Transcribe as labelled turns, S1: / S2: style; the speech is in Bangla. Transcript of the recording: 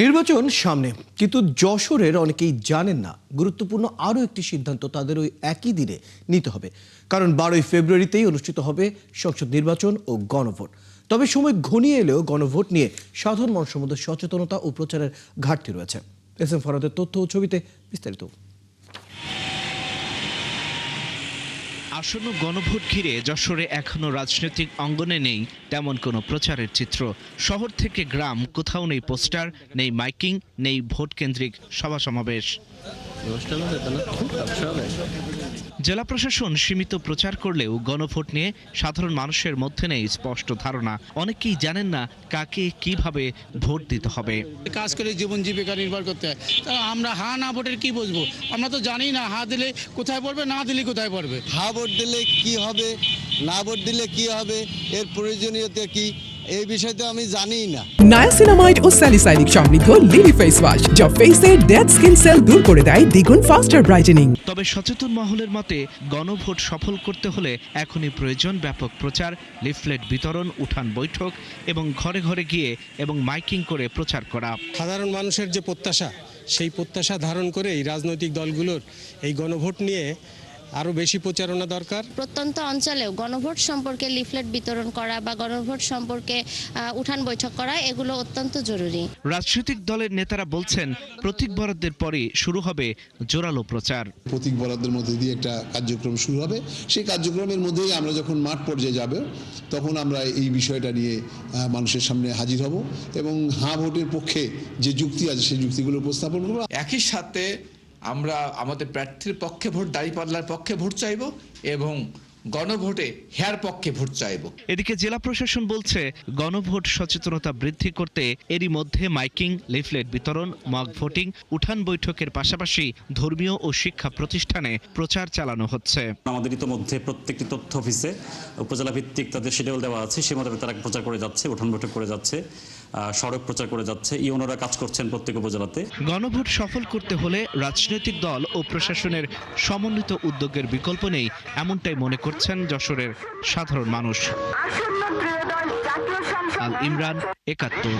S1: নির্বাচন সামনে, কিন্তু যশোরের অনেকেই জানেন না গুরুত্বপূর্ণ আরও একটি সিদ্ধান্ত তাদের ওই একই দিনে নিতে হবে। কারণ 12ই ফেব্রুয়ারিতেই অনুষ্ঠিত হবে সংসদ নির্বাচন ও গণভোট। তবে সময় ঘনিয়ে এলেও গণভোট নিয়ে সাধারণ মানুষের মধ্যে সচেতনতা ও প্রচারের ঘাটতি রয়েছে। এস এম ফরহাদের তথ্য ও ছবিতে বিস্তারিত।
S2: আসন্ন গণভোট ঘিরে যশোরে এখনো রাজনৈতিক অঙ্গনে নেই তেমন কোনো প্রচারের চিত্র। শহর থেকে গ্রাম কোথাও নেই পোস্টার, নেই মাইকিং, নেই ভোট কেন্দ্রিক সভা সমাবেশ। জেলা প্রশাসন সীমিত প্রচার করলেও গণভোট নিয়ে সাধারণ মানুষের মধ্যে নেই স্পষ্ট ধারণা। অনেকেই জানেন না কাকে কিভাবে ভোট দিতে হবে।
S3: কাজ করে জীবন জীবিকা নির্ভর করতে হয়, তা আমরা হা না ভোটের কি বুঝবো? আমরা তো জানি না হা দিলে কোথায় পড়বে, না দিলে কোথায় পড়বে।
S4: হা ভোট দিলে কি হবে, না ভোট দিলে কি হবে, এর প্রয়োজনীয়তা কি, এই বিষয়ে তো আমি জানিই না।
S5: নায়াসিনামাইড ও স্যালিসাইলিক সমৃদ্ধ লিলি ফেস ওয়াশ যা ফেসের ডেড স্কিন সেল দূর করে দেয় দ্বিগুণ ফাস্টার ব্রাইটেনিং।
S2: তবে সচেতন মহলের মতে গণভোট সফল করতে হলে এখনই প্রয়োজন ব্যাপক প্রচার, লিফলেট বিতরণ, উঠান বৈঠক এবং ঘরে ঘরে গিয়ে এবং মাইকিং করে প্রচার করা।
S6: সাধারণ মানুষের যে প্রত্যাশা, সেই প্রত্যাশা ধারণ করে এই রাজনৈতিক দলগুলোর এই গণভোট নিয়ে আরও বেশি প্রচারণা দরকার।
S7: প্রত্যন্ত অঞ্চলেও গণভোট সম্পর্কে লিফলেট বিতরণ করা বা গণভোট সম্পর্কে উঠান বৈঠক করা, এগুলো অত্যন্ত জরুরি।
S2: রাজনৈতিক দলের নেতারা বলছেন প্রতীক বরাদ্দের পরই শুরু হবে জোরালো প্রচার।
S8: প্রতীক বরাদ্দের মধ্যে দিয়ে একটা কার্যক্রম শুরু হবে। সেই কার্যক্রমের মধ্যেই আমরা যখন মাঠ পর্যায়ে যাব, তখন আমরা এই বিষয়টা নিয়ে মানুষের সামনে হাজির হব এবং হ্যাঁ ভোটের পক্ষে যে যুক্তি আছে সেই যুক্তিগুলো উপস্থাপন করব।
S9: একই সাথে আমরা আমাদের প্রার্থীর পক্ষে ভোট, দাঁড়িপাল্লার পক্ষে ভোট চাইব এবং গণভোটে হেয়ার পক্ষে ভোট চাইব।
S2: এদিকে জেলা প্রশাসন বলছে গণভোট সচেতনতা বৃদ্ধি করতে এরই মধ্যে মাইকিং, লিফলেট বিতরণ, মক ভোটিং, উঠান বৈঠকের পাশাপাশি ধর্মীয় ও শিক্ষা প্রতিষ্ঠানে প্রচার চালানো হচ্ছে।
S10: আমাদের ইতিমধ্যে প্রত্যেকটি তথ্য অফিসে উপজেলা ভিত্তিক তাদের শিডিউল দেওয়া আছে, সে মোতাবেক তারা প্রচার করে যাচ্ছে, উঠান বৈঠক করে যাচ্ছে, সড়ক প্রচার করে যাচ্ছে। ইউনোরা কাজ করছেন প্রত্যেক উপজেলাতে। গণভোট
S2: সফল করতে হলে রাজনৈতিক দল ও প্রশাসনের সমন্বিত উদ্যোগের বিকল্প নেই, এমনটাই মনে করছেন যশোরের সাধারণ মানুষ। আল ইমরান, ৭১।